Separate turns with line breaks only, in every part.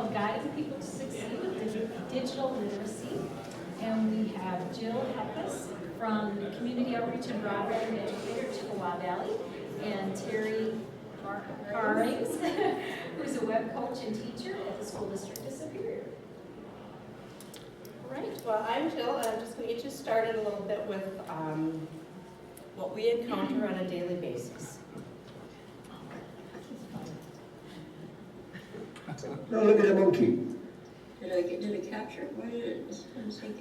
called Guiding People to Succeed with Digital Literacy. And we have Jill Hietpas from Community Outreach and Broadband Educator, Chippewa Valley, and Terri Harings, who's a web coach and teacher at the School District of Superior.
All right, well, I'm Jill, and I'm just going to get you started a little bit with what we encounter on a daily basis.
No, look at the monkey.
Did it capture? Why did it? Let's see.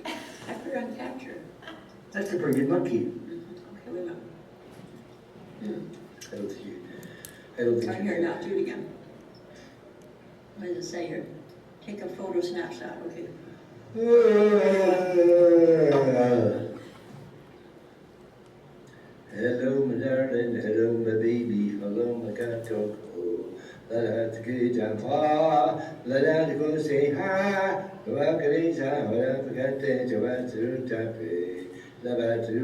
I put it on capture.
That's a pretty good monkey.
Okay, wait a minute.
I don't think
Right here, now, do it again. What does it say here? Take a photo snapshot, okay.
Hello, my darling. Hello, my baby. Hello, my cat dog. Let's go down far. Let's go say hi. Go out, get inside. Whatever got there, go out to Tappy. Love to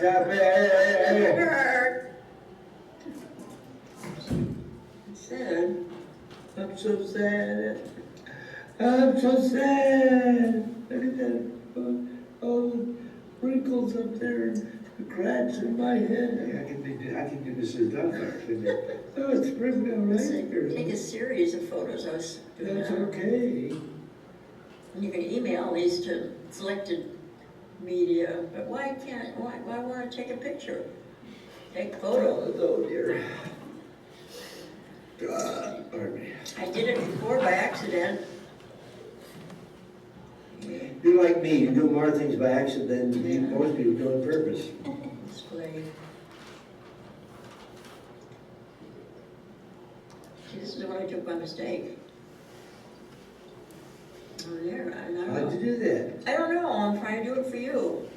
Tappy.
Sad.
I'm so sad. I'm so sad. Look at that. All the wrinkles up there, the cracks in my head. I can do this as done. Oh, it's perfect, all right.
Take a series of photos. I was doing
That's
that.
okay.
And you can email these to selected media, but why want to take a picture? Take a photo.
Oh, dear. Pardon me.
I did it before by accident.
You're like me. You do more things by accident than most people do on purpose.
Display. See, this is the one I took by mistake. Oh, there, I don't
How'd you
know.
do that?
I don't know, I'm trying to do it for you.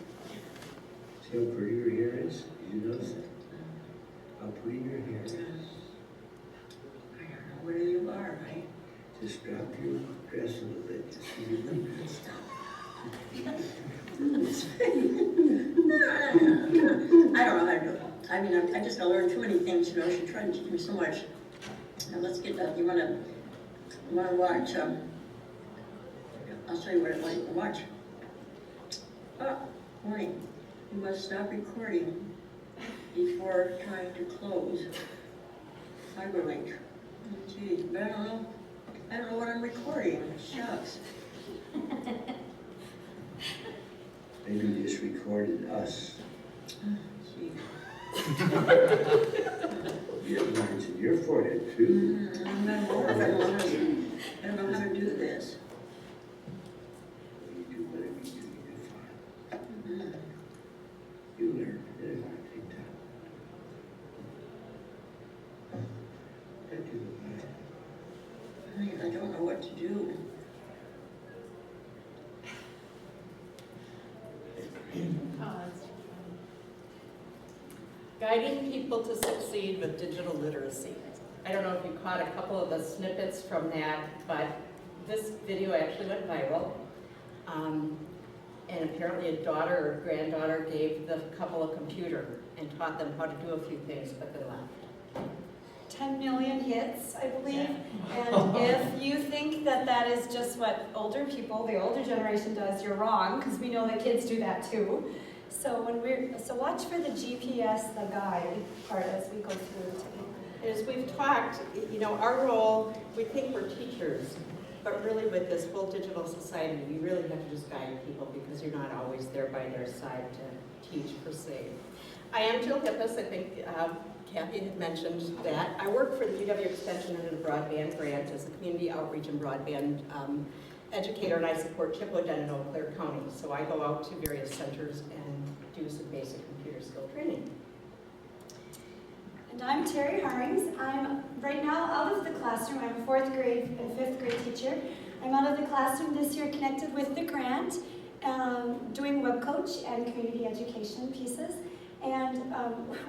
See how pretty your hair is? Did you notice that? How pretty your hair is.
I don't know where you are, right?
Just drop your dress a little bit. Just so you know.
Stop. I don't know how to do it. I mean, I just learned too many things, you know, she's trying to teach me so much. Now let's get that, you wanna watch, I'll show you what I'd like to watch. Oh, warning, you must stop recording before trying to close. Hyperlink. Geez, but I don't know what I'm recording, shucks.
Maybe you just recorded us.
Gee.
Yeah, mine's in your forehead too.
I don't know how to do this.
You do whatever you do, you do fine. You learn. It'll take time. Thank you.
I don't know what to do.
Guiding people to succeed with digital literacy. I don't know if you caught a couple of the snippets from that, but this video actually went viral. And apparently a daughter or granddaughter gave the couple a computer and taught them how to do a few things, but they left.
10 million hits, I believe. And if you think that that is just what older people, the older generation does, you're wrong, because we know that kids do that too. So watch for the GPS, the guide part as we go through today.
As we've talked, you know, our role, we think we're teachers, but really with this whole digital society, we really have to just guide people because you're not always there by their side to teach per se. I am Jill Hietpas. I think Kathy had mentioned that. I work for the UW Extension under the broadband grant as a community outreach and broadband educator, and I support Chippewa and Eau Claire County. So I go out to various centers and do some basic computer skill training.
And I'm Terri Harings. I'm right now out of the classroom. I'm a 4th grade and 5th grade teacher. I'm out of the classroom this year connected with the grant, doing web coach and community education pieces. And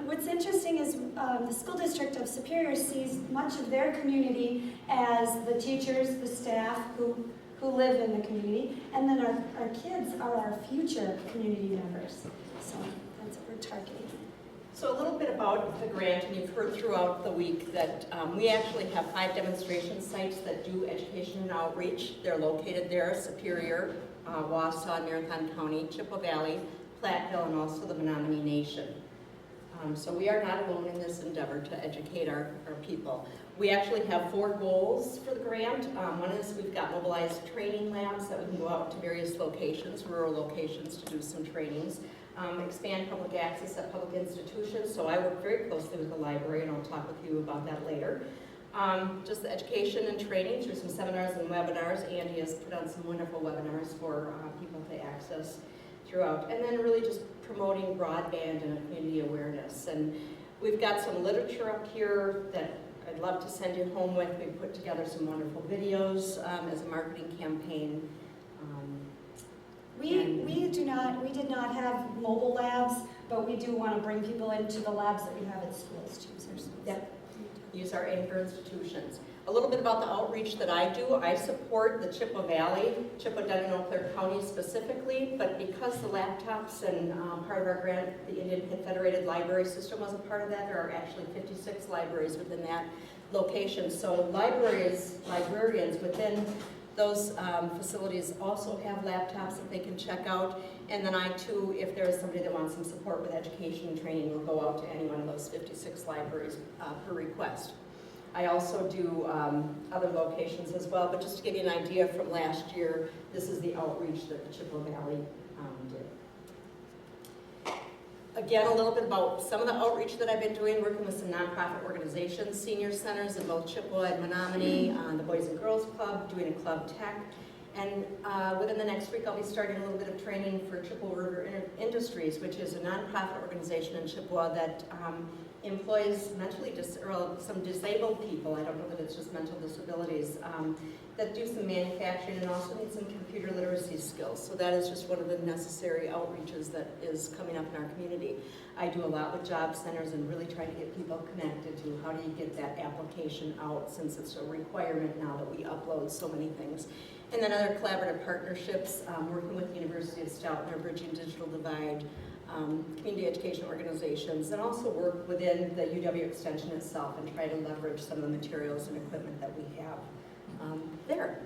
what's interesting is the School District of Superior sees much of their community as the teachers, the staff who live in the community, and then our kids are our future community members. So that's what we're targeting.
So a little bit about the grant, and you've heard throughout the week that we actually have 5 demonstration sites that do education and outreach. They're located there: Superior, Wausau, Marathon County, Chippewa Valley, Platteville, and also the Menominee Nation. So we are not alone in this endeavor to educate our people. We actually have 4 goals for the grant. One is we've got mobilized training labs that we can go out to various locations, rural locations, to do some trainings. Expand public access at public institutions. So I work very closely with the library, and I'll talk with you about that later. Just the education and training through some seminars and webinars. Andy has put on some wonderful webinars for people to access throughout. And then really just promoting broadband and community awareness. And we've got some literature up here that I'd love to send you home with. We've put together some wonderful videos as a marketing campaign.
We did not have mobile labs, but we do want to bring people into the labs that we have at schools too.
Yep. Use our anchor institutions. A little bit about the outreach that I do. I support the Chippewa Valley, Chippewa, Dunn, and Eau Claire County specifically, but because the laptops and part of our grant, the Indian Federated Library System was a part of that, there are actually 56 libraries within that location. So librarians within those facilities also have laptops that they can check out. And then I too, if there is somebody that wants some support with education and training, will go out to any one of those 56 libraries per request. I also do other locations as well, but just to give you an idea from last year, this is the outreach that the Chippewa Valley did. Again, a little bit about some of the outreach that I've been doing, working with some nonprofit organizations, senior centers in both Chippewa and Menominee, the Boys and Girls Club, doing a club tech. And within the next week, I'll be starting a little bit of training for Chippewa River Industries, which is a nonprofit organization in Chippewa that employs some disabled people, I don't know that it's just mental disabilities, that do some manufacturing and also need some computer literacy skills. So that is just one of the necessary outreaches that is coming up in our community. I do a lot with job centers and really try to get people connected to how do you get that application out, since it's a requirement now that we upload so many things. And then other collaborative partnerships, working with the University of Stoughton, Bridging Digital Divide, community education organizations, and also work within the UW Extension itself and try to leverage some of the materials and equipment that we have there.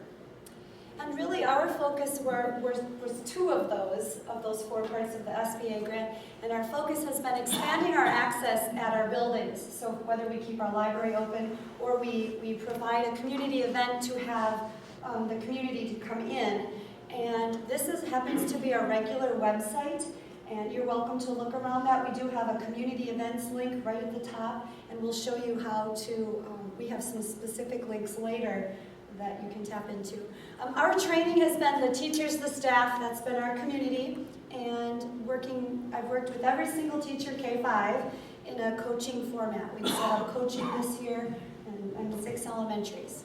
And really our focus was 2 of those 4 parts of the SBA grant, and our focus has been expanding our access at our buildings. So whether we keep our library open or we provide a community event to have the community to come in. And this happens to be our regular website, and you're welcome to look around that. We do have a community events link right at the top, and we'll show you how to, we have some specific links later that you can tap into. Our training has been the teachers, the staff, that's been our community, and I've worked with every single teacher, K-5, in a coaching format. We set up coaching this year and 6 elementaries.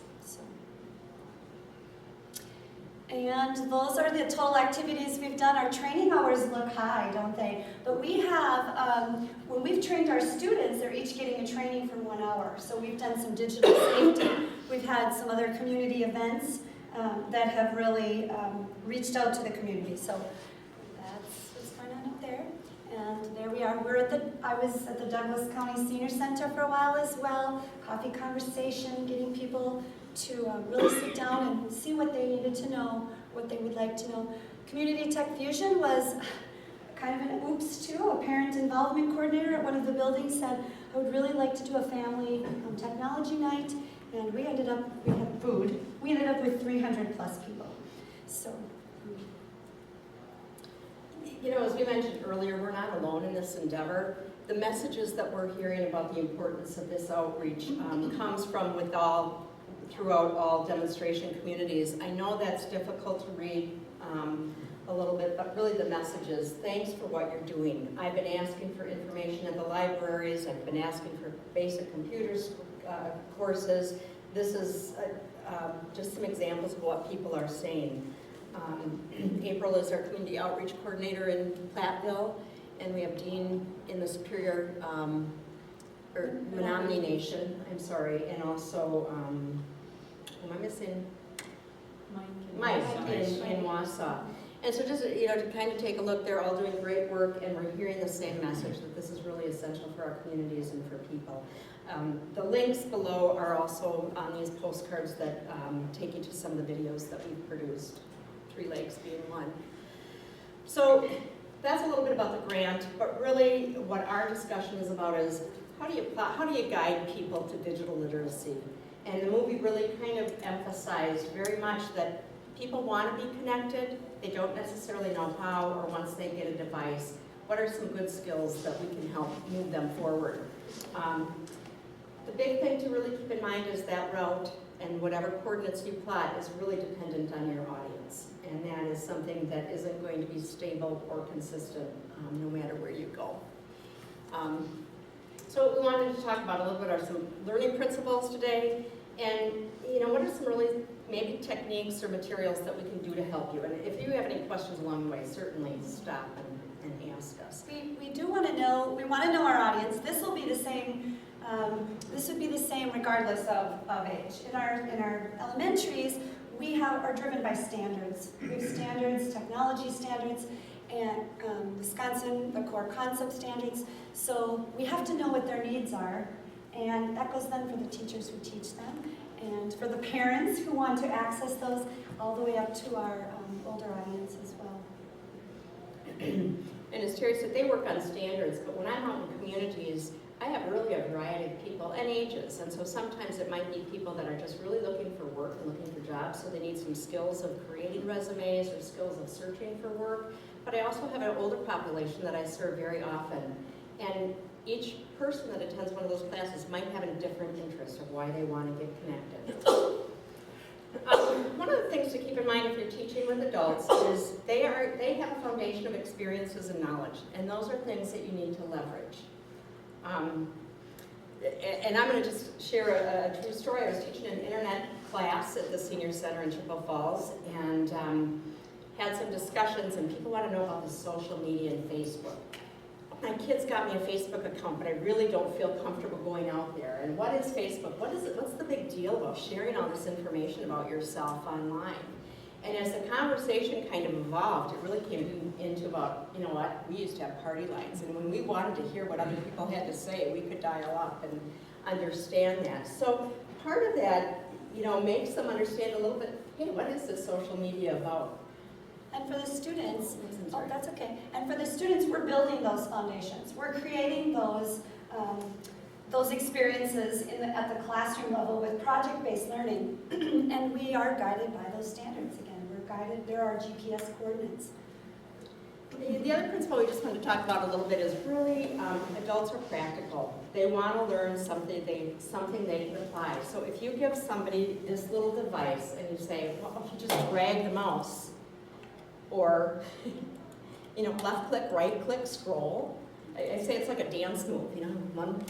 And those are the total activities we've done. Our training hours look high, don't they? But we have, when we've trained our students, they're each getting a training for 1 hour. So we've done some digital safety. We've had some other community events that have really reached out to the community. So that's what's going on up there. And there we are. I was at the Douglas County Senior Center for a while as well. Coffee conversation, getting people to really sit down and see what they needed to know, what they would like to know. Community Tech Fusion was kind of an oops too. A parent involvement coordinator at one of the buildings said, I would really like to do a family technology night, and we had food. We ended up with 300 plus people. So.
You know, as we mentioned earlier, we're not alone in this endeavor. The messages that we're hearing about the importance of this outreach comes from throughout all demonstration communities. I know that's difficult to read a little bit, but really the messages, thanks for what you're doing. I've been asking for information at the libraries, I've been asking for basic computers courses. This is just some examples of what people are saying. April is our community outreach coordinator in Platteville, and we have Dean in the Superior, or Menominee Nation, I'm sorry, and also, who am I missing? Mike in Wausau. And so just, to kind of take a look, they're all doing great work, and we're hearing the same message, that this is really essential for our communities and for people. The links below are also on these postcards that take you to some of the videos that we've produced, 3 Lakes being one. So that's a little bit about the grant, but really what our discussion is about is how do you guide people to digital literacy? And the movie really kind of emphasized very much that people want to be connected, they don't necessarily know how, or once they get a device, what are some good skills that we can help move them forward? The big thing to really keep in mind is that route and whatever coordinates you plot is really dependent on your audience. And that is something that isn't going to be stable or consistent no matter where you go. So we wanted to talk about a little bit are some learning principles today, and what are some really maybe techniques or materials that we can do to help you. And if you have any questions along the way, certainly stop and ask us.
We do want to know, we want to know our audience. This will be the same, this would be the same regardless of age. In our elementaries, we are driven by standards. We have standards, technology standards, and Wisconsin, the core concept standards. So we have to know what their needs are, and that goes then for the teachers who teach them, and for the parents who want to access those, all the way up to our older audience as well.
And as Terri said, they work on standards, but when I'm out in communities, I have really a variety of people and ages, and so sometimes it might be people that are just really looking for work and looking for jobs, so they need some skills of creating resumes or skills of searching for work. But I also have an older population that I serve very often, and each person that attends one of those classes might have a different interest of why they want to get connected. One of the things to keep in mind if you're teaching with adults is they have a foundation of experiences and knowledge, and those are things that you need to leverage. And I'm going to just share a true story. I was teaching an internet class at the Senior Center in Chippewa Falls, and had some discussions, and people want to know about the social media and Facebook. My kids got me a Facebook account, but I really don't feel comfortable going out there. And what is Facebook? What is it? What's the big deal about sharing all this information about yourself online? And as the conversation kind of evolved, it really came into about, we used to have party lines, and when we wanted to hear what other people had to say, we could dial up and understand that. So part of that, makes them understand a little bit, hey, what is this social media about?
And for the students, oh, that's okay. And for the students, we're building those foundations. We're creating those experiences at the classroom level with project-based learning, and we are guided by those standards again. We're guided, there are GPS coordinates.
The other principle we just want to talk about a little bit is really adults are practical. They want to learn something they can apply. So if you give somebody this little device and you say, well, if you just drag the mouse, or left click, right click, scroll. I say it's like a dance move, one.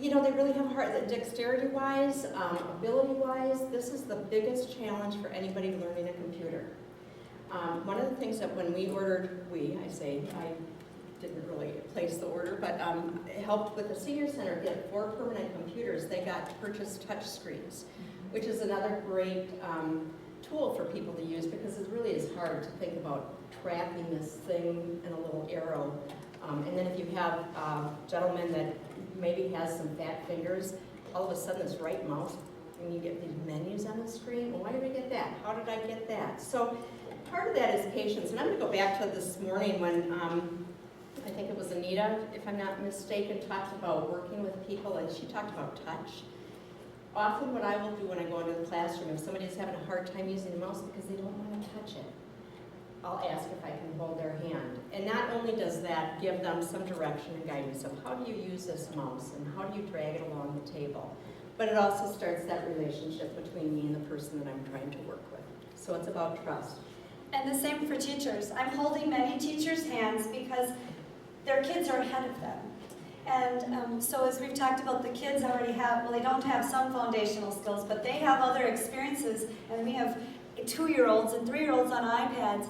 They really have hard, dexterity-wise, ability-wise, this is the biggest challenge for anybody learning a computer. One of the things that when we ordered, I didn't really place the order, but it helped with the Senior Center get 4 permanent computers. They got to purchase touch screens, which is another great tool for people to use, because it really is hard to think about tracking this thing in a little arrow. And then if you have a gentleman that maybe has some fat fingers, all of a sudden this right mouse, and you get these menus on the screen. Well, why did I get that? How did I get that? So part of that is patience. And I'm going to go back to this morning when I think it was Anita, if I'm not mistaken, talked about working with people, and she talked about touch. Often what I will do when I go into the classroom, if somebody's having a hard time using the mouse because they don't want to touch it, I'll ask if I can hold their hand. And not only does that give them some direction and guidance of how do you use this mouse and how do you drag it along the table, but it also starts that relationship between me and the person that I'm trying to work with. So it's about trust.
And the same for teachers. I'm holding many teachers' hands because their kids are ahead of them. And so as we've talked about, the kids already have, they don't have some foundational skills, but they have other experiences, and we have 2-year-olds and 3-year-olds on iPads.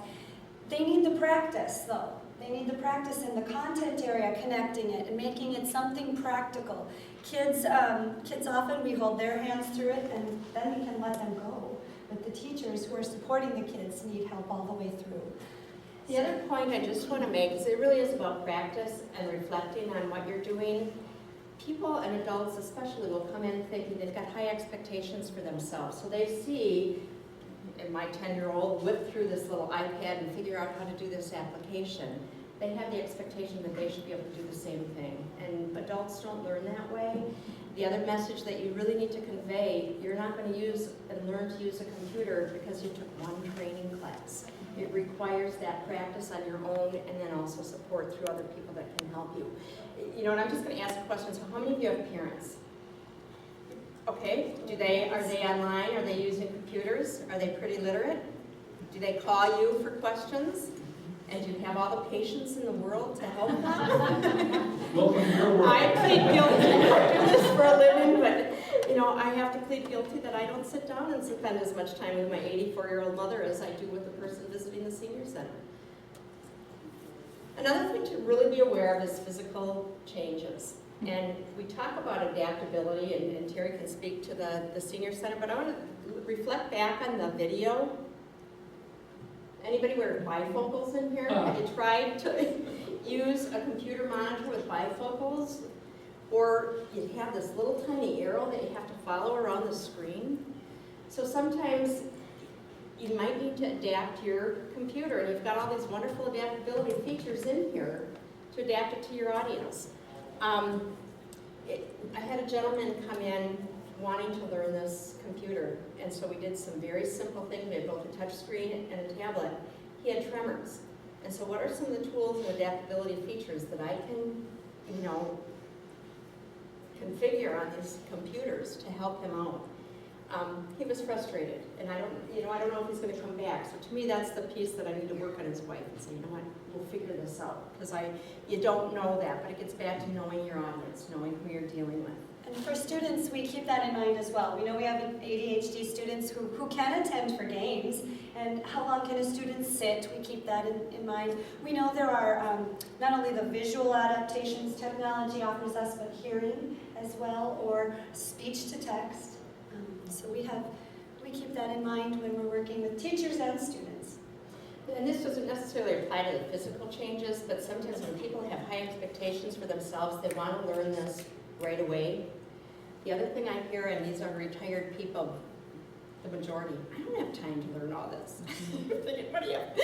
They need the practice, though. They need the practice in the content area, connecting it and making it something practical. Kids often, we hold their hands through it, and then we can let them go but the teachers who are supporting the kids need help all the way through.
The other point I just want to make is it really is about practice and reflecting on what you're doing. People and adults especially will come in thinking they've got high expectations for themselves. So they see my 10-year-old whip through this little iPad and figure out how to do this application. They have the expectation that they should be able to do the same thing. And adults don't learn that way. The other message that you really need to convey, you're not going to use and learn to use a computer because you took one training class. It requires that practice on your own and then also support through other people that can help you. You know, and I'm just going to ask a question. So how many of you have parents? Okay, are they online? Are they using computers? Are they pretty literate? Do they call you for questions? And do you have all the patience in the world to help them?
Welcome to your world.
I plead guilty. I do this for a living, but you know, I have to plead guilty that I don't sit down and spend as much time with my 84-year-old mother as I do with the person visiting the senior center. Another thing to really be aware of is physical changes. And we talk about adaptability, and Terri can speak to the senior center, but I want to reflect back on the video. Anybody wear bifocals in here? Have you tried to use a computer monitor with bifocals? Or you have this little tiny arrow that you have to follow around the screen. So sometimes you might need to adapt your computer, and you've got all these wonderful adaptability features in here to adapt it to your audience. I had a gentleman come in wanting to learn this computer, and so we did some very simple things. We had both a touch screen and a tablet. He had tremors, and so what are some of the tools and adaptability features that I can, you know, configure on these computers to help him out? He was frustrated, and I don't know if he's going to come back. So to me, that's the piece that I need to work on his wife and say, you know what, we'll figure this out, because you don't know that, but it gets back to knowing your audience, knowing who you're dealing with.
And for students, we keep that in mind as well. We know we have ADHD students who can attend for games, and how long can a student sit? We keep that in mind. We know there are not only the visual adaptations technology offers us, but hearing as well, or speech to text. So we keep that in mind when we're working with teachers and students.
And this doesn't necessarily apply to the physical changes, but sometimes when people have high expectations for themselves, they want to learn this right away. The other thing I hear, and these are retired people, the majority, I don't have time to learn all this. You're thinking, what do you have?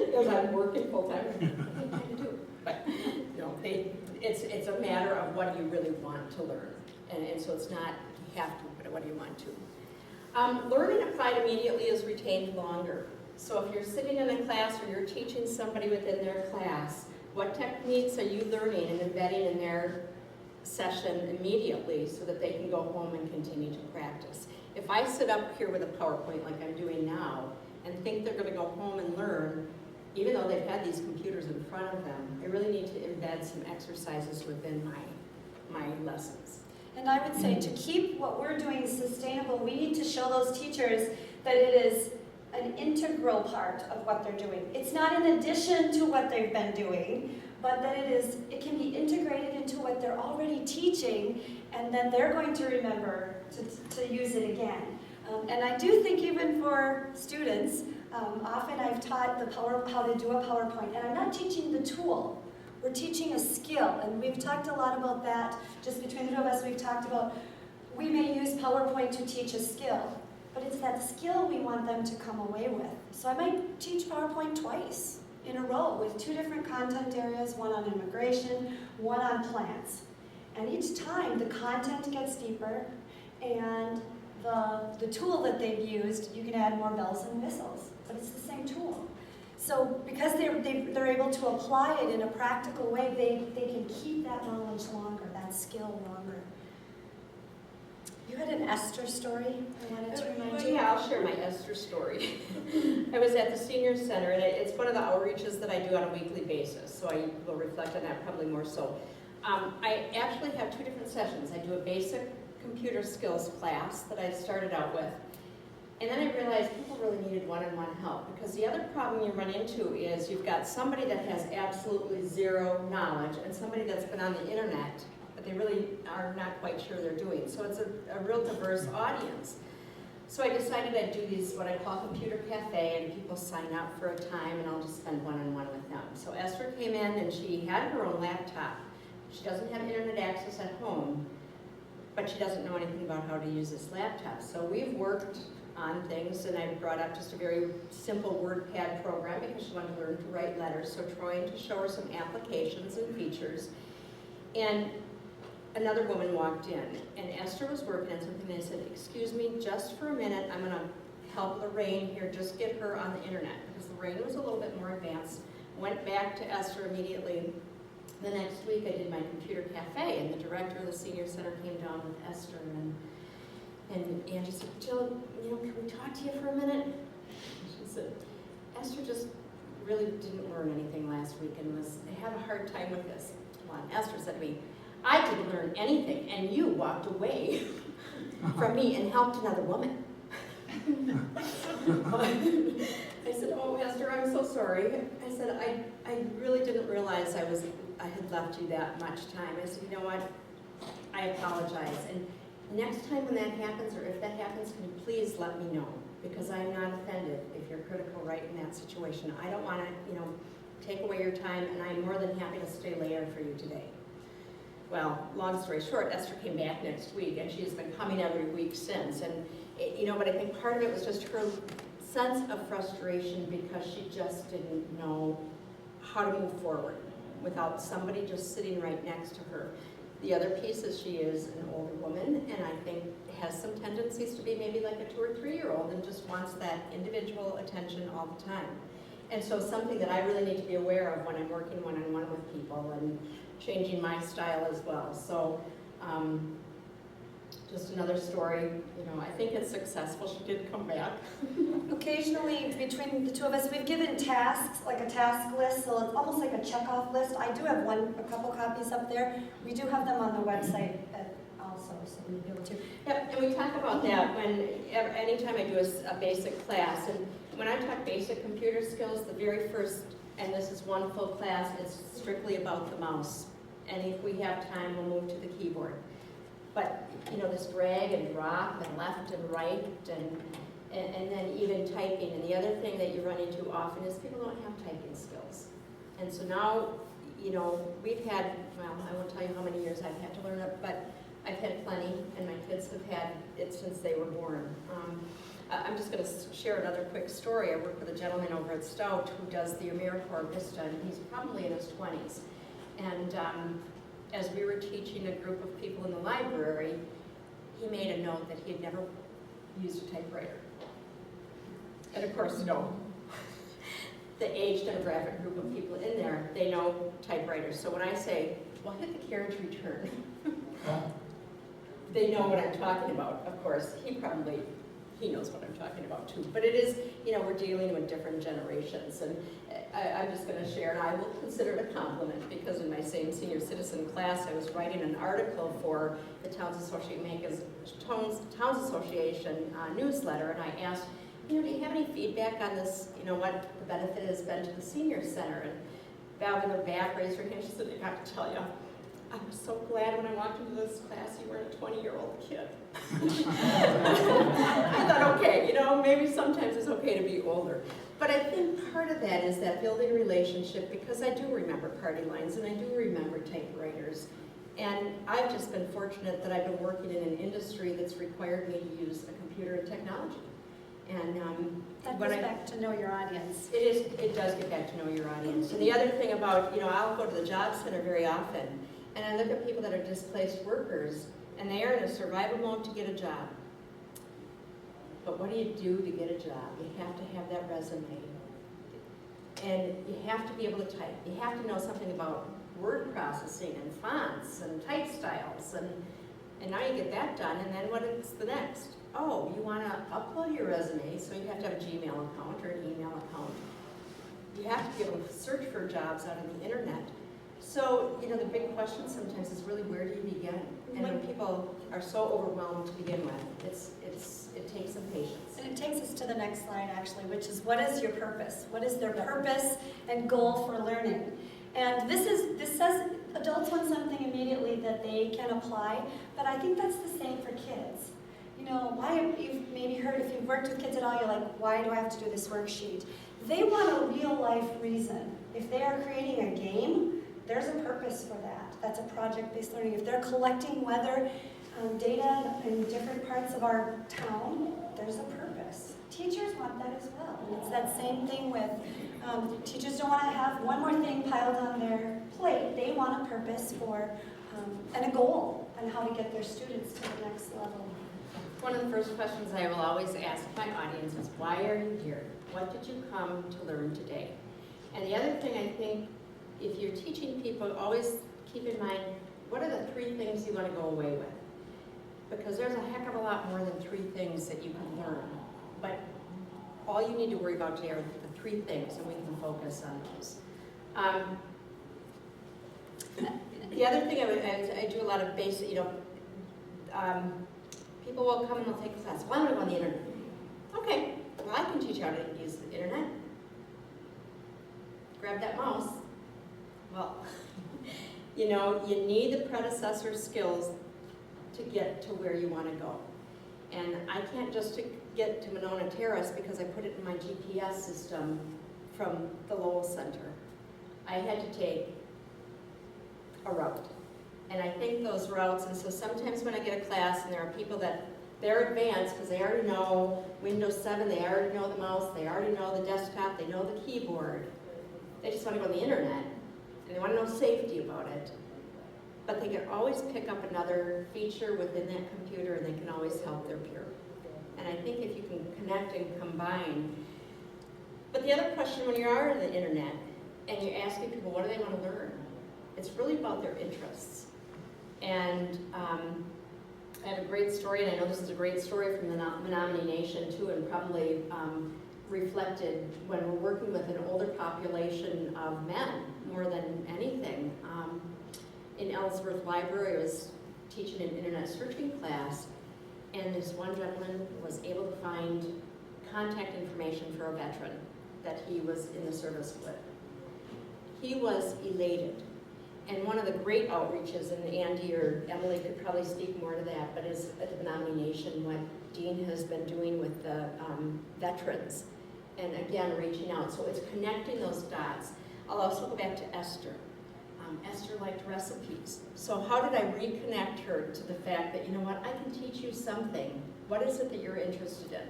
Because I'm working full time. I don't have time to do it. But you know, it's a matter of what do you really want to learn. And so it's not you have to, but what do you want to? Learning applied immediately is retained longer. So if you're sitting in a class or you're teaching somebody within their class, what techniques are you learning and embedding in their session immediately so that they can go home and continue to practice? If I sit up here with a PowerPoint like I'm doing now and think they're going to go home and learn, even though they've had these computers in front of them, I really need to embed some exercises within my lessons.
And I would say to keep what we're doing sustainable, we need to show those teachers that it is an integral part of what they're doing. It's not in addition to what they've been doing, but that it can be integrated into what they're already teaching, and then they're going to remember to use it again. And I do think even for students, often I've taught how to do a PowerPoint, and I'm not teaching the tool. We're teaching a skill, and we've talked a lot about that. Just between the two of us, we've talked about we may use PowerPoint to teach a skill, but it's that skill we want them to come away with. So I might teach PowerPoint twice in a row with 2 different content areas, one on immigration, one on plants. And each time the content gets deeper, and the tool that they've used, you can add more bells and whistles, but it's the same tool. So because they're able to apply it in a practical way, they can keep that knowledge longer, that skill longer. You had an Esther story I wanted to remind you.
Yeah, I'll share my Esther story. I was at the Senior Center, and it's one of the outreaches that I do on a weekly basis, so I will reflect on that probably more so. I actually have 2 different sessions. I do a basic computer skills class that I started out with, and then I realized people really needed one-on-one help, because the other problem you run into is you've got somebody that has absolutely zero knowledge and somebody that's been on the internet, but they really are not quite sure they're doing. So it's a real diverse audience. So I decided I'd do these, what I call computer cafe, and people sign up for a time, and I'll just spend one-on-one with them. So Esther came in, and she had her own laptop. She doesn't have internet access at home, but she doesn't know anything about how to use this laptop. So we've worked on things, and I brought up just a very simple WordPad program because she wanted to learn to write letters. So trying to show her some applications and features. And another woman walked in, and Esther was working on something, and I said, excuse me, just for a minute, I'm gonna help Lorraine here, just get her on the internet, because Lorraine was a little bit more advanced. Went back to Esther immediately. The next week I did my computer cafe, and the director of the senior center came down with Esther, and Angie said, Jill, can we talk to you for a minute? She said, Esther just really didn't learn anything last week and had a hard time with this. Well, and Esther said to me, I didn't learn anything, and you walked away from me and helped another woman. I said, oh, Esther, I'm so sorry. I said, I really didn't realize I had left you that much time. I said, you know what? I apologize. And next time when that happens, or if that happens, can you please let me know? Because I'm not offended if you're critical right in that situation. I don't want to, take away your time, and I'm more than happy to stay later for you today. Well, long story short, Esther came back next week, and she's been coming every week since. And but I think part of it was just her sense of frustration because she just didn't know how to move forward without somebody just sitting right next to her. The other piece is she is an older woman, and I think has some tendencies to be maybe like a 2 or 3-year-old and just wants that individual attention all the time. And so something that I really need to be aware of when I'm working one-on-one with people and changing my style as well. So just another story, I think it's successful. She did come back.
Occasionally, between the two of us, we've given tasks, like a task list, so it's almost like a checkoff list. I do have a couple copies up there. We do have them on the website also, so we'll be able to.
Yep, and we talk about that anytime I do a basic class. And when I talk basic computer skills, the very first, and this is one full class, it's strictly about the mouse. And if we have time, we'll move to the keyboard. But, this drag and drop and left and right and then even typing. And the other thing that you run into often is people don't have typing skills. And so now, we've had, well, I won't tell you how many years I've had to learn it, but I've had plenty, and my kids have had it since they were born. I'm just going to share another quick story. I work with a gentleman over at Stout who does the AmeriCorps Vista, and he's probably in his 20s. And as we were teaching a group of people in the library, he made a note that he had never used a typewriter. And of course, the age demographic group of people in there, they know typewriters. So when I say, well, hit the carriage return, they know what I'm talking about. Of course, he knows what I'm talking about too. But it is, we're dealing with different generations. And I'm just going to share, and I will consider it a compliment, because in my same senior citizen class, I was writing an article for the Towns Association newsletter, and I asked, do you have any feedback on this, what the benefit has been to the senior center? And Val in the back raised her hand. She said, I got to tell you, I was so glad when I walked into this class you weren't a 20-year-old kid. I thought, okay, maybe sometimes it's okay to be older. But I think part of that is that building a relationship, because I do remember party lines and I do remember typewriters. And I've just been fortunate that I've been working in an industry that's required me to use a computer and technology. And
that goes back to know your audience.
It does get back to know your audience. And the other thing about, I'll go to the job center very often, and I look at people that are displaced workers, and they are in a survival mode to get a job. But what do you do to get a job? You have to have that resume. And you have to be able to type. You have to know something about word processing and fonts and type styles. And now you get that done, and then what is the next? Oh, you want to upload your resume, so you have to have a Gmail account or an email account. You have to be able to search for jobs out on the internet. So, the big question sometimes is really, where do you begin? And when people are so overwhelmed to begin with, it takes some patience.
And it takes us to the next slide, actually, which is, what is your purpose? What is their purpose and goal for learning? And this says adults want something immediately that they can apply, but I think that's the same for kids. you know, why, you've maybe heard, if you've worked with kids at all, you're like, why do I have to do this worksheet? They want a real life reason. If they are creating a game, there's a purpose for that. That's a project-based learning. If they're collecting weather data in different parts of our town, there's a purpose. Teachers want that as well. And it's that same thing with, teachers don't want to have one more thing piled on their plate. They want a purpose for, and a goal on how to get their students to the next level.
One of the first questions I will always ask my audience is, why are you here? What did you come to learn today? And the other thing I think, if you're teaching people, always keep in mind, what are the 3 things you want to go away with? Because there's a heck of a lot more than 3 things that you can learn. But all you need to worry about today are the 3 things, and we can focus on those. The other thing I do a lot of basic, people will come and they'll take a class. Well, I want to go on the internet. Okay, well, I can teach you how to use the internet. Grab that mouse. Well, you need the predecessor skills to get to where you want to go. And I can't just get to Monona Terrace because I put it in my GPS system from the Lowell Center. I had to take a route. And I think those routes, and so sometimes when I get a class and there are people that they're advanced because they already know Windows 7, they already know the mouse, they already know the desktop, they know the keyboard. They just want to go on the internet and they want to know safety about it. But they can always pick up another feature within that computer and they can always help their peer. And I think if you can connect and combine. But the other question when you are on the internet and you're asking people what do they want to learn, it's really about their interests. And I have a great story, and I know this is a great story from the Menominee Nation too, and probably reflected when we're working with an older population of men more than anything. In Ellsworth Library, I was teaching an internet searching class, and this one gentleman was able to find contact information for a veteran that he was in the service with. He was elated. And one of the great outreaches, and Andy or Emily could probably speak more to that, but is at the Menominee Nation, what Dean has been doing with the veterans, and again, reaching out. So it's connecting those dots. I'll also go back to Esther. Esther liked recipes. So how did I reconnect her to the fact that, you know what, I can teach you something. What is it that you're interested in?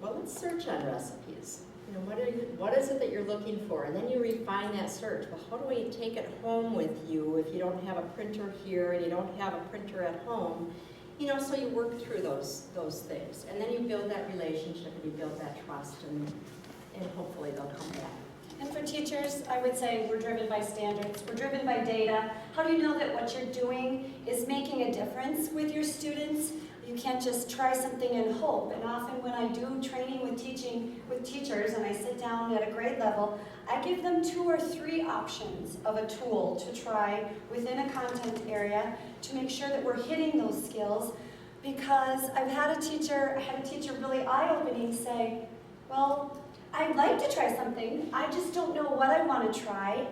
Well, let's search on recipes. You know, what is it that you're looking for? And then you refine that search. Well, how do we take it home with you if you don't have a printer here and you don't have a printer at home? So you work through those things. And then you build that relationship and you build that trust, and hopefully they'll come back.
And for teachers, I would say we're driven by standards, we're driven by data. How do you know that what you're doing is making a difference with your students? You can't just try something and hope. And often when I do training with teachers and I sit down at a grade level, I give them 2 or 3 options of a tool to try within a content area to make sure that we're hitting those skills. Because I had a teacher really eye-opening say, well, I'd like to try something, I just don't know what I want to try,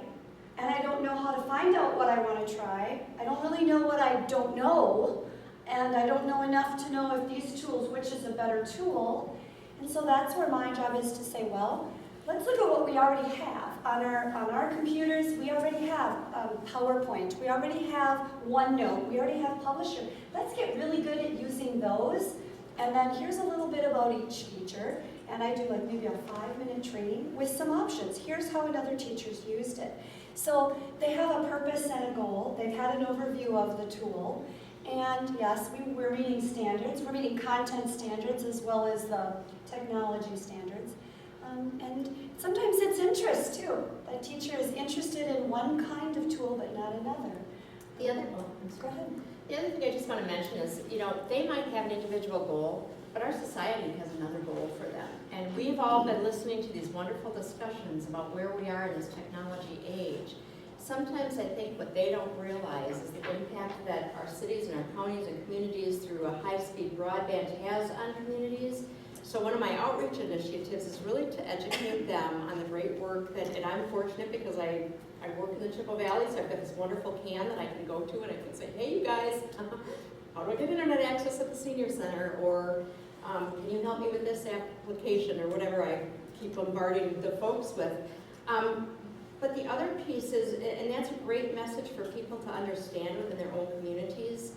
and I don't know how to find out what I want to try. I don't really know what I don't know, and I don't know enough to know if these tools, which is a better tool. And so that's where my job is to say, well, let's look at what we already have. On our computers, we already have PowerPoint, we already have OneNote, we already have Publisher. Let's get really good at using those, and then here's a little bit about each feature. And I do like maybe a 5-minute training with some options. Here's how another teacher's used it. So they have a purpose and a goal. They've had an overview of the tool. And yes, we're meeting standards. We're meeting content standards as well as the technology standards. And sometimes it's interest too. A teacher is interested in one kind of tool but not another.
The other
Go ahead.
The other thing I just want to mention is, they might have an individual goal, but our society has another goal for them. And we've all been listening to these wonderful discussions about where we are in this technology age. Sometimes I think what they don't realize is the impact that our cities and our counties and communities through a high-speed broadband has on communities. So one of my outreach initiatives is really to educate them on the great work and I'm fortunate because I work in the Chippewa Valley, so I've got this wonderful can that I can go to and I can say, hey, you guys, how do I get internet access at the senior center? Or can you help me with this application or whatever I keep bombarding the folks with. But the other piece is, and that's a great message for people to understand within their own communities,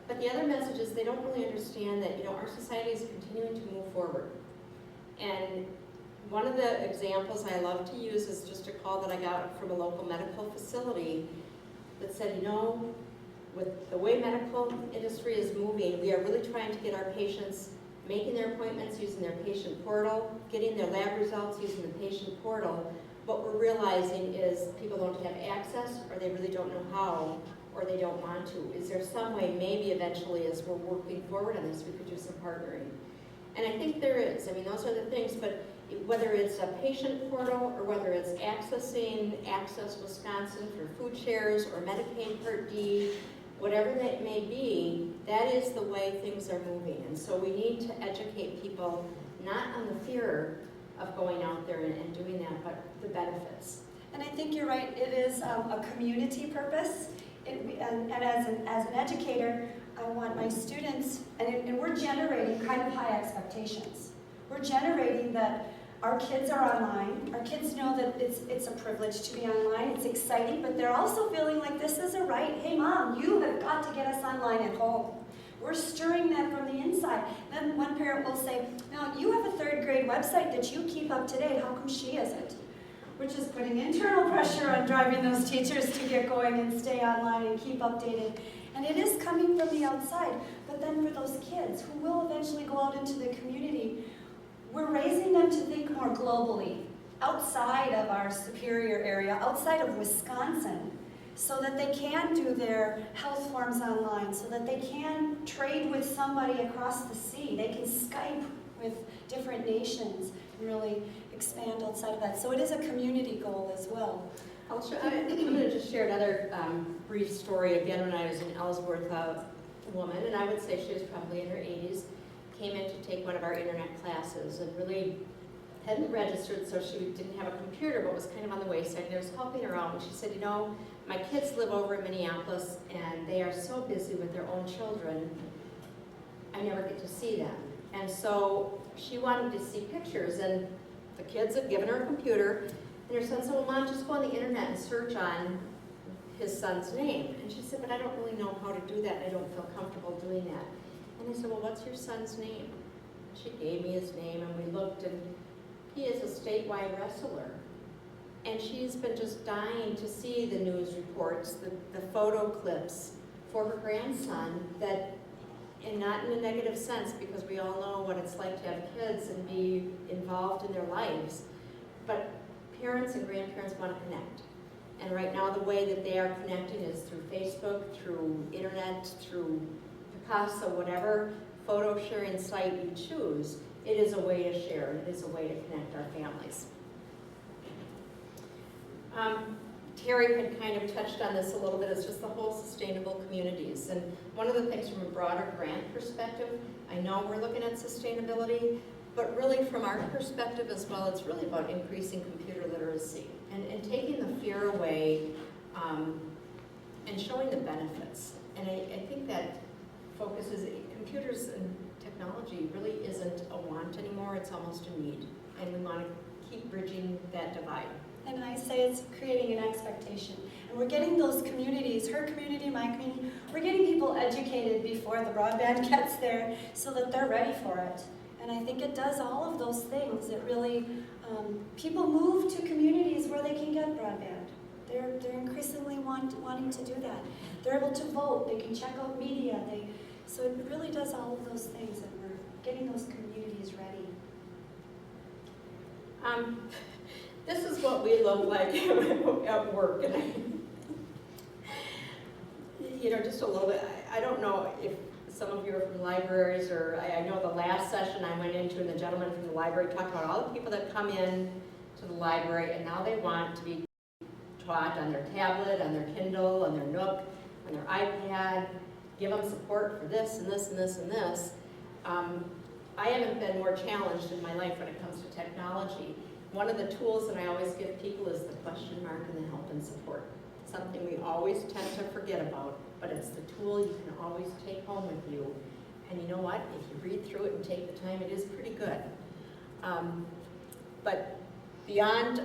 but the other message is they don't really understand that, our society is continuing to move forward. And one of the examples I love to use is just a call that I got from a local medical facility that said, with the way medical industry is moving, we are really trying to get our patients making their appointments using their patient portal, getting their lab results using the patient portal. What we're realizing is people don't have access, or they really don't know how, or they don't want to. Is there some way, maybe eventually as we're working forward on this, we could do some partnering? And I think there is. Those are the things, but whether it's a patient portal or whether it's accessing Access Wisconsin for food shares or Medicaid Part D, whatever that may be, that is the way things are moving. And so we need to educate people not on the fear of going out there and doing that, but the benefits.
And I think you're right, it is a community purpose. And as an educator, I want my students, and we're generating kind of high expectations. We're generating that our kids are online. Our kids know that it's a privilege to be online. It's exciting, but they're also feeling like this is a right. Hey, Mom, you have got to get us online at home. We're stirring that from the inside. Then one parent will say, now you have a 3rd grade website that you keep up to date. How come she isn't? Which is putting internal pressure on driving those teachers to get going and stay online and keep updated. And it is coming from the outside. But then for those kids who will eventually go out into the community, we're raising them to think more globally, outside of our Superior area, outside of Wisconsin, so that they can do their health forms online, so that they can trade with somebody across the sea. They can Skype with different nations and really expand outside of that. So it is a community goal as well.
I'm going to just share another brief story. Again, when I was in Ellsworth, a woman, and I would say she was probably in her 80s, came in to take one of our internet classes and really hadn't registered, so she didn't have a computer, but was kind of on the wayside. And I was helping her out, and she said, my kids live over in Minneapolis, and they are so busy with their own children, I never get to see them. And so she wanted to see pictures, and the kids had given her a computer, and her son said, well, Mom, just go on the internet and search on his son's name. And she said, but I don't really know how to do that, and I don't feel comfortable doing that. And I said, well, what's your son's name? She gave me his name, and we looked, and he is a statewide wrestler. And she's been just dying to see the news reports, the photo clips for her grandson, that, and not in a negative sense, because we all know what it's like to have kids and be involved in their lives, but parents and grandparents want to connect. And right now the way that they are connecting is through Facebook, through internet, through Picasso, whatever photo sharing site you choose. It is a way to share, it is a way to connect our families. Terri had kind of touched on this a little bit. It's just the whole sustainable communities. And one of the things from a broader grant perspective, I know we're looking at sustainability, but really from our perspective as well, it's really about increasing computer literacy and taking the fear away and showing the benefits. And I think that focuses, computers and technology really isn't a want anymore, it's almost a need. And we want to keep bridging that divide.
And I say it's creating an expectation. And we're getting those communities, her community, my community, we're getting people educated before the broadband gets there so that they're ready for it. And I think it does all of those things. It really, people move to communities where they can get broadband. They're increasingly wanting to do that. They're able to vote, they can check out media. So it really does all of those things, and we're getting those communities ready.
This is what we look like at work, and just a little bit. I don't know if some of you are from libraries, or I know the last session I went into, and the gentleman from the library talked about all the people that come in to the library, and now they want to be taught on their tablet, on their Kindle, on their Nook, on their iPad. Give them support for this and this and this and this. I haven't been more challenged in my life when it comes to technology. One of the tools that I always give people is the question mark and the help and support. something we always tend to forget about, but it's the tool you can always take home with you. And you know what? If you read through it and take the time, it is pretty good. But beyond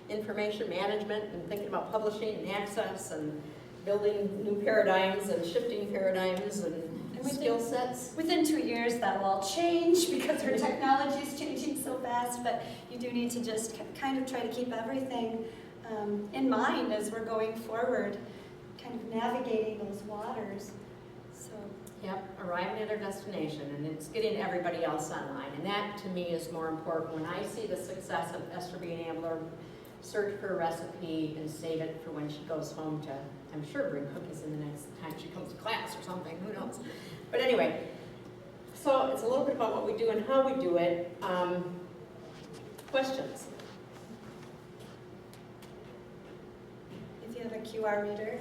information management and thinking about publishing and access and building new paradigms and shifting paradigms and skill sets.
Within 2 years, that'll all change because our technology is changing so fast, but you do need to just kind of try to keep everything in mind as we're going forward, kind of navigating those waters. So.
Yep, arriving at our destination, and it's getting everybody else online, and that to me is more important. When I see the success of Esther being able to search for a recipe and save it for when she goes home to, I'm sure, bring cookies in the next time she comes to class or something, who knows. But anyway, so it's a little bit about what we do and how we do it. Questions?
If you have a QR reader,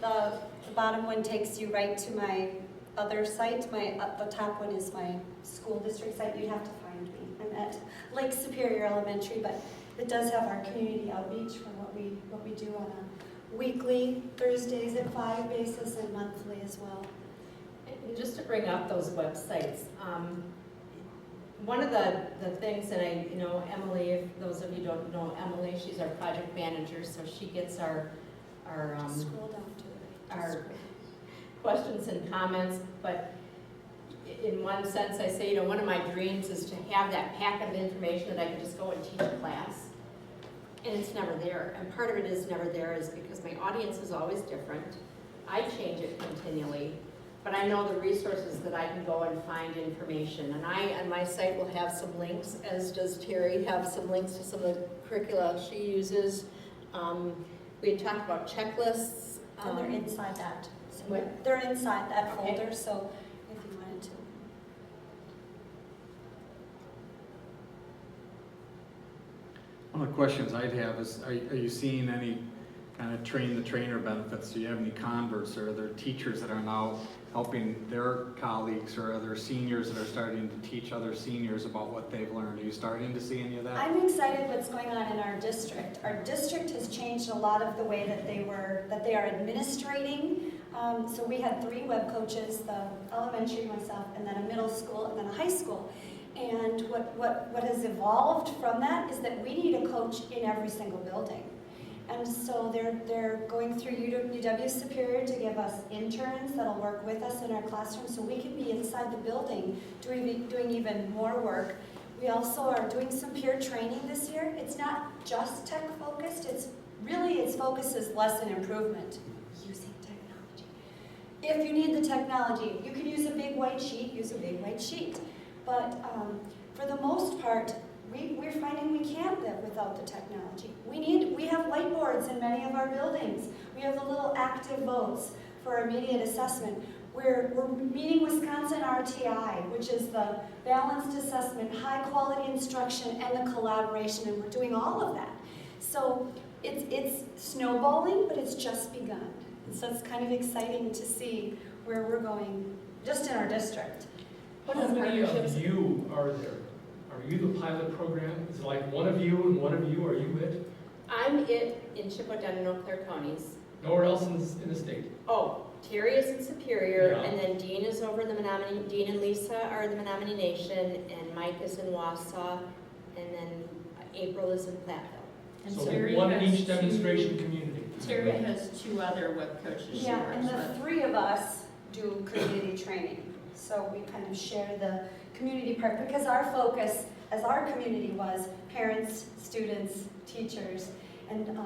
the bottom one takes you right to my other site. The top one is my school district site. You'd have to find me. I'm at Lake Superior Elementary, but it does have our community outreach for what we do on a weekly, Thursdays at 5 basis, and monthly as well.
And just to bring up those websites, one of the things that Emily, if those of you don't know Emily, she's our project manager, so she gets our
Scroll down to
our questions and comments, but in one sense I say, one of my dreams is to have that packet of information that I can just go and teach a class, and it's never there. And part of it is never there is because my audience is always different. I change it continually, but I know the resources that I can go and find information. And I, on my site, will have some links, as does Terri, have some links to some of the curricula she uses. We had talked about checklists.
and they're inside that. So
What?
they're inside that
Okay.
folder, so if you wanted to.
One of the questions I'd have is, are you seeing any kind of train the trainer benefits? Do you have any converts, or are there teachers that are now helping their colleagues, or other seniors that are starting to teach other seniors about what they've learned? Are you starting to see any of that?
I'm excited what's going on in our district. Our district has changed a lot of the way that they are administrating. So we had 3 web coaches, the elementary, myself, and then a middle school, and then a high school. And what has evolved from that is that we need a coach in every single building. And so they're going through UW Superior to give us interns that'll work with us in our classroom so we can be inside the building doing even more work. We also are doing some peer training this year. It's not just tech focused, its focus is lesson improvement, using technology. If you need the technology, you can use a big white sheet, use a big white sheet. But for the most part, we're finding we can't live without the technology. We have whiteboards in many of our buildings. We have the little active votes for immediate assessment. We're meeting Wisconsin RTI, which is the balanced assessment, high quality instruction, and the collaboration, and we're doing all of that. So it's snowballing, but it's just begun. And so it's kind of exciting to see where we're going just in our district.
How many of you are there? Are you the pilot program? Is it like one of you and one of you? Are you it?
I'm it in Chippewa and Eau Claire counties.
Nowhere else in the state?
Oh, Terri is in Superior,
Yeah.
and then Dean is over in the Menominee. Dean and Lisa are in the Menominee Nation, and Mike is in Wausau, and then April is in Platteville.
And
So
Terri
one in
has
each demonstration community.
Terri has 2 other web coaches she
Yeah, and
works
the
with.
3 of us do community training. So we kind of share the community part because our focus as our community was parents, students, teachers, and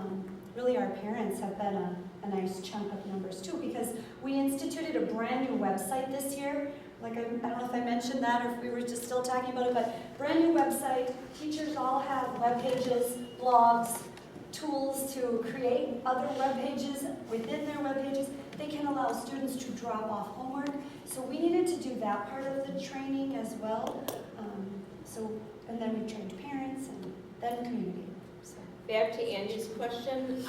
really our parents have been a nice chunk of numbers too because we instituted a brand new website this year. Like I don't know if I mentioned that or if we were just still talking about it, but brand new website. Teachers all have web pages, blogs, tools to create other web pages within their web pages. They can allow students to drop off homework. So we needed to do that part of the training as well. And then we trained parents and then community. So.
Back to Andy's question,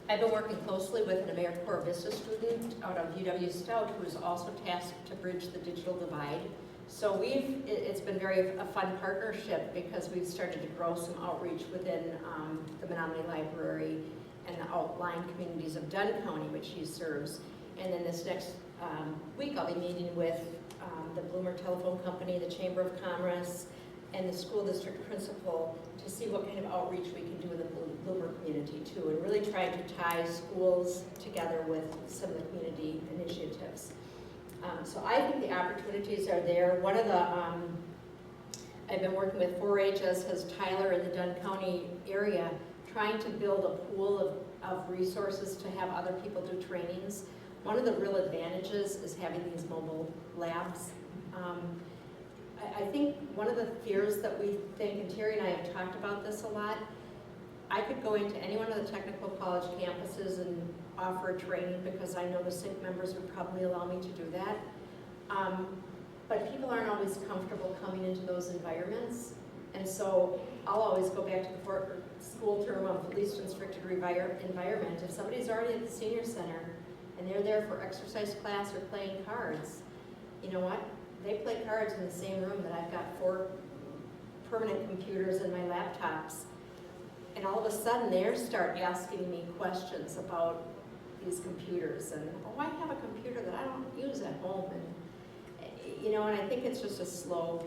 I've been working closely with an AmeriCorps Vista student out of UW Stout who is also tasked to bridge the digital divide. So it's been a fun partnership because we've started to grow some outreach within the Menominee Library
and the outlying communities of Dunn County, which he serves. And then this next week, I'll be meeting with the Bloomer Telephone Company, the Chamber of Commerce, and the school district principal to see what kind of outreach we can do in the Bloomer community too, and really try to tie schools together with some of the community initiatives. So I think the opportunities are there. One of the, I've been working with 4-H, as has Tyler in the Dunn County area, trying to build a pool of resources to have other people do trainings. One of the real advantages is having these mobile labs. I think one of the fears that we think, and Terry and I have talked about this a lot, I could go into any one of the technical college campuses and offer a training because I know the SYNC members would probably allow me to do that. But people aren't always comfortable coming into those environments. And so I'll always go back to the school term of least restricted environment. If somebody's already at the senior center and they're there for exercise class or playing cards, you know what? They play cards in the same room that I've got 4 permanent computers and my laptops. And all of a sudden, they start asking me questions about these computers. And, oh, I have a computer that I don't use at home. And, you know, and I think it's just a slow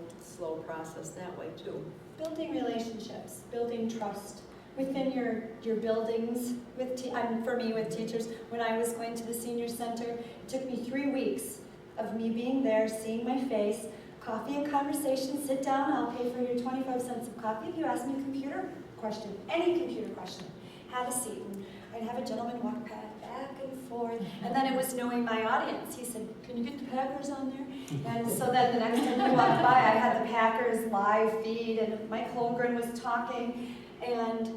process that way, too.
Building relationships, building trust within your buildings. For me, with teachers, when I was going to the senior center, it took me 3 weeks of me being there, seeing my face, coffee and conversation, sit down, I'll pay for your 25 cents of coffee if you ask me a computer question, any computer question. Have a seat. And I'd have a gentleman walk back and forth, and then it was knowing my audience. He said, can you get the Packers on there? And so then the next time he walked by, I had the Packers live feed, and Mike Holmgren was talking, and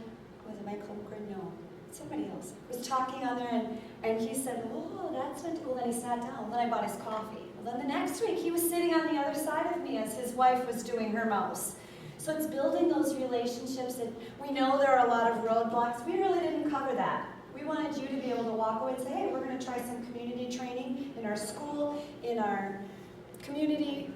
was it Mike Holmgren? No, somebody else was talking on there, and he said, oh, that's fantastic. Well, then he sat down. Then I bought his coffee. Well, then the next week, he was sitting on the other side of me as his wife was doing her mouse. So it's building those relationships, and we know there are a lot of roadblocks. We really didn't cover that. We wanted you to be able to walk away and say, hey, we're going to try some community training in our school, in our community.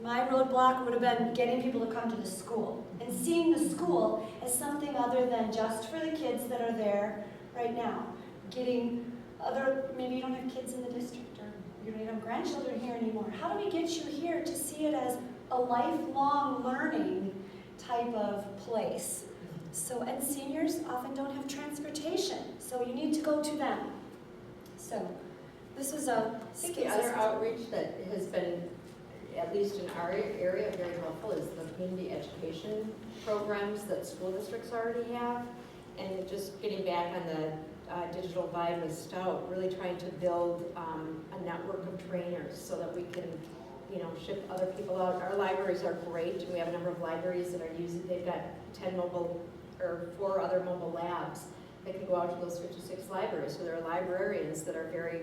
My roadblock would have been getting people to come to the school and seeing the school as something other than just for the kids that are there right now. Maybe you don't have kids in the district, or you don't even have grandchildren here anymore. How do we get you here to see it as a lifelong learning type of place? So, and seniors often don't have transportation, so you need to go to them. So, this is
I think the other outreach that has been, at least in our area, very helpful is the community education programs that school districts already have. And just getting back on the digital vibe with Stout, really trying to build a network of trainers so that we can, ship other people out. Our libraries are great. We have a number of libraries that are using, they've got 4 other mobile labs that can go out to those 56 libraries. So there are librarians that are very,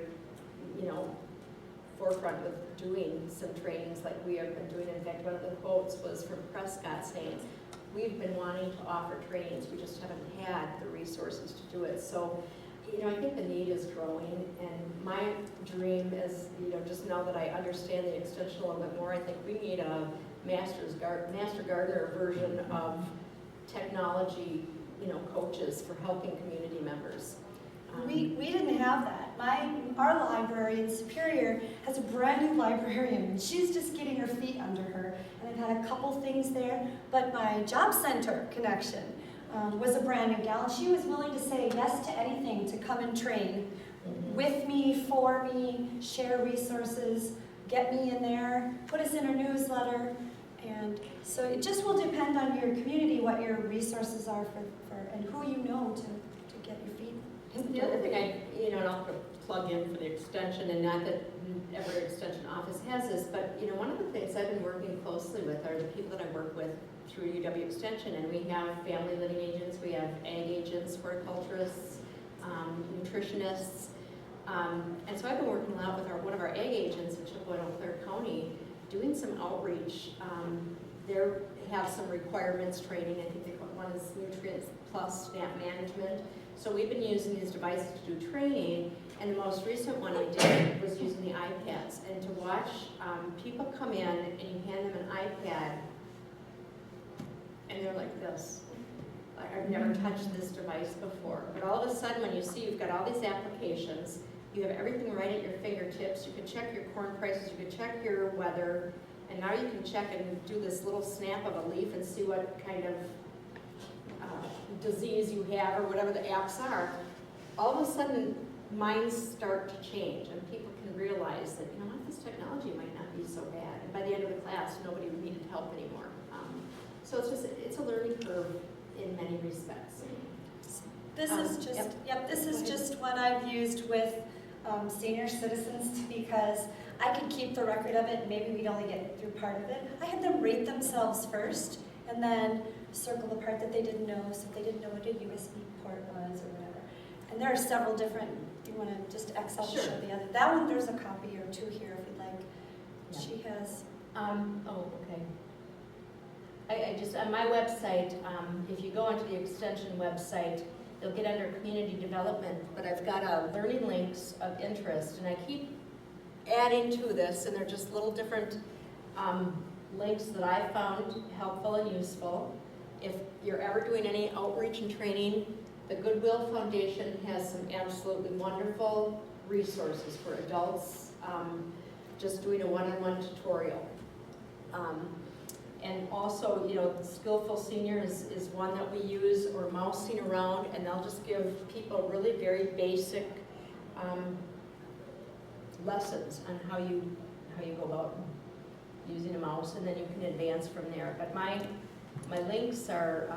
forefront with doing some trainings like we have been doing. In fact, one of the quotes was from Prescott saying, we've been wanting to offer trainings, we just haven't had the resources to do it. So, I think the need is growing, and my dream is, just now that I understand the extension a little bit more, I think we need a Master Gardener version of technology, coaches for helping community members.
We didn't have that. Our library in Superior has a brand new librarian, and she's just getting her feet under her. And I've had a couple things there, but my job center connection was a brand new gal, and she was willing to say yes to anything to come and train with me, for me, share resources, get me in there, put us in her newsletter. And so it just will depend on your community what your resources are for and who you know to get your feet.
The other thing and I'll plug in for the extension, and not that every extension office has this, but one of the things I've been working closely with are the people that I work with through UW Extension, and we have family living agents, we have ag agents, horticulturists, nutritionists, and so I've been working a lot with one of our ag agents in Chippewa and Eau Claire County, doing some outreach. They have some requirements training. I think one is Nutrients Plus SNAP management. So we've been using these devices to do training, and the most recent one I did was using the iPads. And to watch people come in and you hand them an iPad, and they're like this. I've never touched this device before. But all of a sudden, when you see you've got all these applications, you have everything right at your fingertips. You can check your corn prices, you can check your weather, and now you can check and do this little snap of a leaf and see what kind of disease you have or whatever the apps are. All of a sudden, minds start to change and people can realize that, you know what, this technology might not be so bad. And by the end of the class, nobody needed help anymore. So it's a learning curve in many respects.
This is just, this is just what I've used with senior citizens because I could keep the record of it, and maybe we'd only get through part of it. I had them rate themselves first, and then circle the part that they didn't know, so if they didn't know what a USB port was or whatever. And there are several different, do you want to just Excel to show the other? That one, there's a copy or two here if you'd like.
Yeah.
She has.
Oh, okay. I just, on my website, if you go onto the extension website, you'll get under community development, but I've got learning links of interest, and I keep adding to this, and they're just little different links that I found helpful and useful. If you're ever doing any outreach and training, the Goodwill Foundation has some absolutely wonderful resources for adults, just doing a one-on-one tutorial. And also, you know, Skillful Seniors is one that we use, or Mousing Around, and they'll just give people really very basic lessons on how you go about using a mouse, and then you can advance from there. But my links are,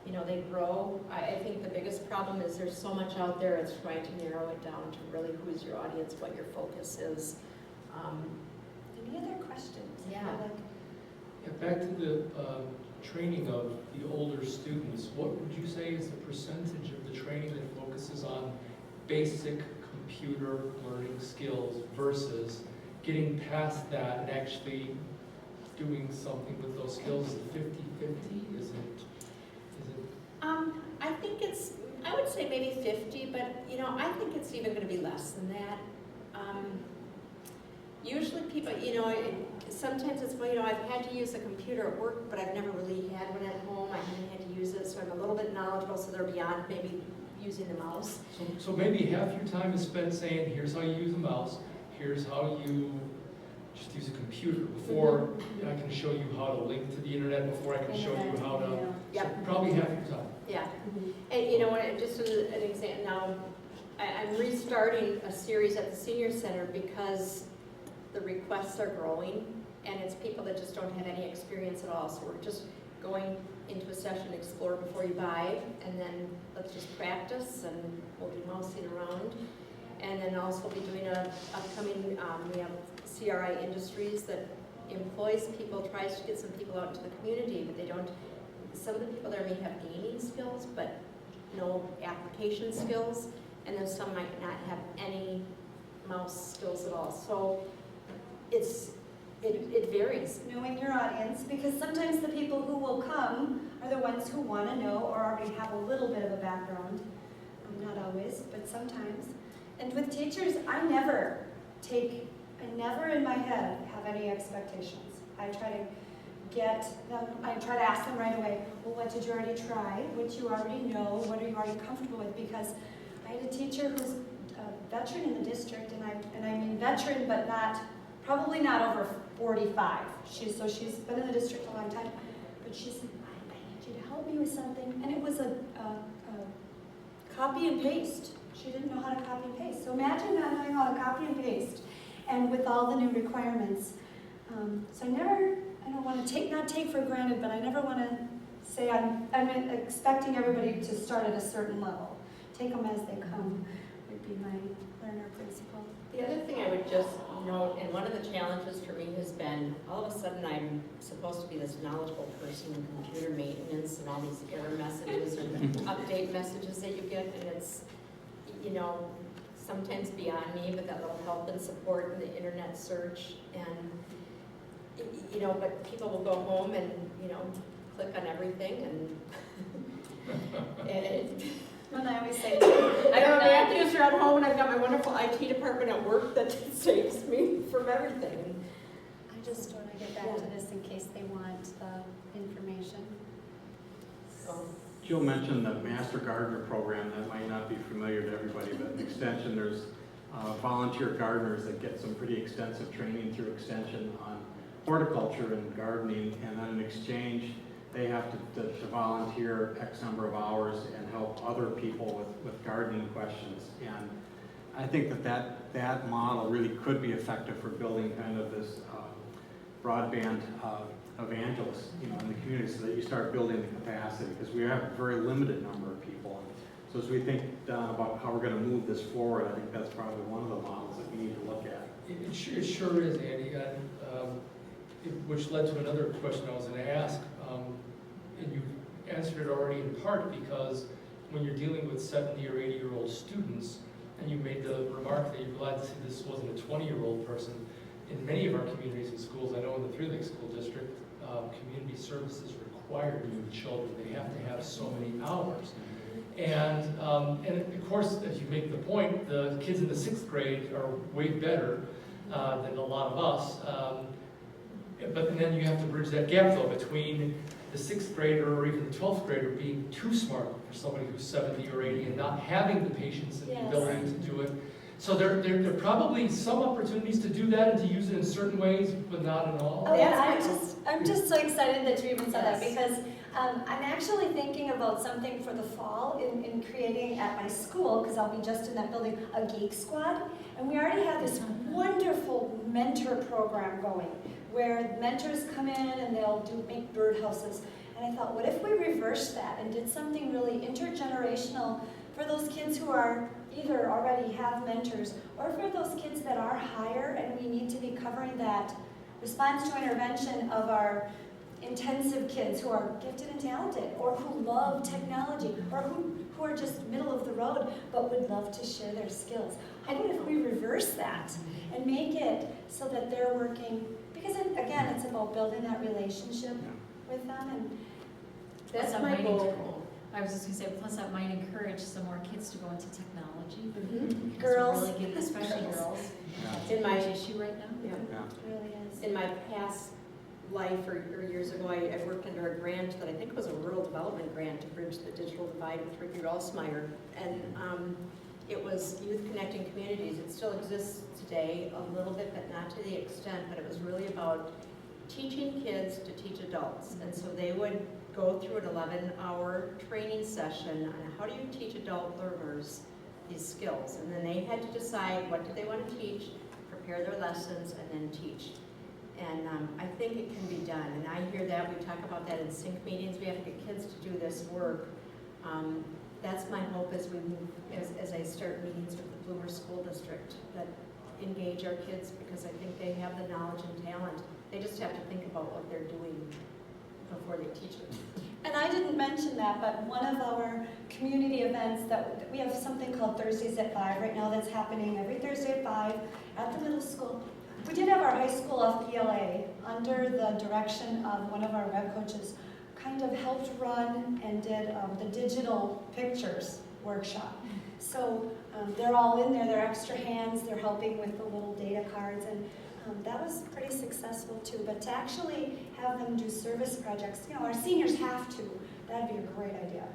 you know, they grow. I think the biggest problem is there's so much out there, it's trying to narrow it down to really who's your audience, what your focus is.
Any other questions?
Yeah.
Back to the training of the older students, what would you say is the percentage of the training that focuses on basic computer learning skills versus getting past that and actually doing something with those skills? Is it 50-50? Is it?
I think I would say maybe 50, but you know, I think it's even going to be less than that. Usually people, you know, sometimes it's, well, you know, I've had to use a computer at work, but I've never really had one at home. I haven't had to use it, so I'm a little bit knowledgeable, so they're beyond maybe using the mouse.
So maybe half your time is spent saying, here's how you use a mouse, here's how you just use a computer. Before I can show you how to link to the internet, before I can show you how to,
Yeah.
so probably half your time.
Yeah, and you know what, just as an example, now, I'm restarting a series at the Senior Center because the requests are growing, and it's people that just don't have any experience at all, so we're just going into a session, explore before you buy, and then let's just practice, and we'll do mousing around. And then also be doing a upcoming, we have CRI Industries that employs people, tries to get some people out into the community, but they don't, some of the people there may have gaming skills, but no application skills, and then some might not have any mouse skills at all. So it varies.
Knowing your audience, because sometimes the people who will come are the ones who want to know or already have a little bit of a background. Not always, but sometimes. And with teachers, I never in my head have any expectations. I try to ask them right away, well, what did you already try? What you already know? What are you already comfortable with? Because I had a teacher who's a veteran in the district, and I mean veteran, but probably not over 45. She's been in the district a long time. But she said, I need you to help me with something. And it was a copy and paste. She didn't know how to copy and paste. So imagine not knowing how to copy and paste, and with all the new requirements. So I don't want to not take for granted, but I never want to say I'm expecting everybody to start at a certain level. Take them as they come would be my learner principle.
The other thing I would just note, and one of the challenges for me has been, all of a sudden I'm supposed to be this knowledgeable person in computer maintenance and all these error messages and update messages that you get, and it's, you know, sometimes beyond me, but that little help and support in the internet search, and, you know, but people will go home and, you know, click on everything, and
And I always say,
I have a Mac user at home, and I've got my wonderful IT department at work that saves me from everything.
I just want to get back to this in case they want the information.
So,
Jill mentioned the Master Gardener program. That might not be familiar to everybody, but in Extension, there's volunteer gardeners that get some pretty extensive training through Extension on horticulture and gardening, and then in exchange, they have to volunteer X number of hours and help other people with gardening questions. And I think that model really could be effective for building kind of this broadband evangelists, in the community, so that you start building the capacity, because we have a very limited number of people. So as we think, Don, about how we're going to move this forward, I think that's probably one of the models that we need to look at.
It sure is, Andy, and which led to another question I was going to ask, and you answered it already in part, because when you're dealing with 70 or 80-year-old students, and you made the remark that you're glad to see this wasn't a 20-year-old person, in many of our communities and schools, I know in the Three Lakes School District, community services require new children. They have to have so many hours. And of course, as you make the point, the kids in the 6th grade are way better than a lot of us. But then you have to bridge that gap, though, between the 6th grader or even the 12th grader being too smart for somebody who's 70 or 80 and not having the patience and the ability to do it. So there are probably some opportunities to do that and to use it in certain ways, but not in all.
Oh, yeah, I'm just so excited that you even said that, because I'm actually thinking about something for the fall in creating at my school, because I'll be just in that building, a geek squad. And we already have this wonderful mentor program going, where mentors come in and they'll make birdhouses. And I thought, what if we reversed that and did something really intergenerational for those kids who are either already have mentors, or for those kids that are higher and we need to be covering that response to intervention of our intensive kids who are gifted and talented, or who love technology, or who are just middle of the road but would love to share their skills. I think if we reverse that and make it so that they're working, because again, it's about building that relationship with them. And
that's
Plus,
my
that
goal.
I was just going to say, plus that might encourage some more kids to go into technology.
Mhm.
Girls.
Really good, especially girls. That's
In
a
my-
huge issue right now.
Yeah.
it really is.
In my past life, or years ago, I worked under a grant that I think was a rural development grant to bridge the digital divide with Ricky Ralsmeyer. And it was Youth Connecting Communities. It still exists today, a little bit, but not to the extent, but it was really about teaching kids to teach adults. And so they would go through an 11-hour training session on how do you teach adult learners these skills. And then they had to decide what do they want to teach, prepare their lessons, and then teach. And I think it can be done. And I hear that, we talk about that in sync meetings, we have to get kids to do this work. That's my hope as we move, as I start meetings with the Bloomer School District, that engage our kids, because I think they have the knowledge and talent. They just have to think about what they're doing before they teach it.
And I didn't mention that, but one of our community events that we have something called Thursdays at 5 right now that's happening every Thursday at 5 at the middle school. We did have our high school FPLA under the direction of one of our web coaches, kind of helped run and did the digital pictures workshop. So they're all in there, they're extra hands, they're helping with the little data cards, and that was pretty successful too. But to actually have them do service projects, our seniors have to, that'd be a great idea.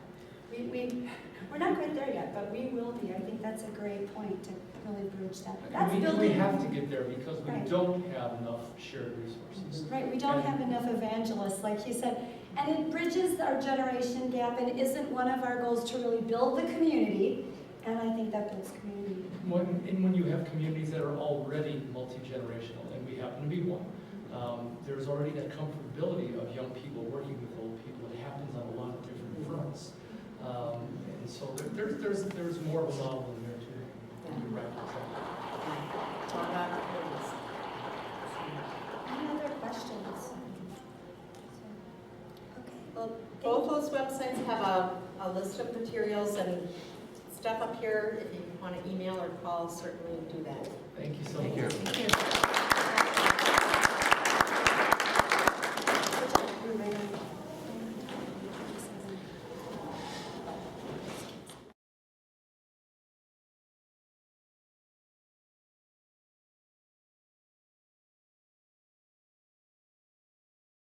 We're not quite there yet, but we will be. I think that's a great point to really bridge that. But that's
We
building.
have to get there because we
Right.
don't have enough shared resources.
Right, we don't have enough evangelists, like you said, and it bridges our generation gap and isn't one of our goals to really build the community, and I think that builds community.
When you have communities that are already multi-generational, and we happen to be one, there's already that comfortability of young people working with old people. It happens on a lot of different fronts. And so there's more of a model in there too. You're right,
Any other questions? Okay.
Well, both those websites have a list of materials and stuff up here. If you want to email or call, certainly do that.
Thank you so
Thank
much.
you.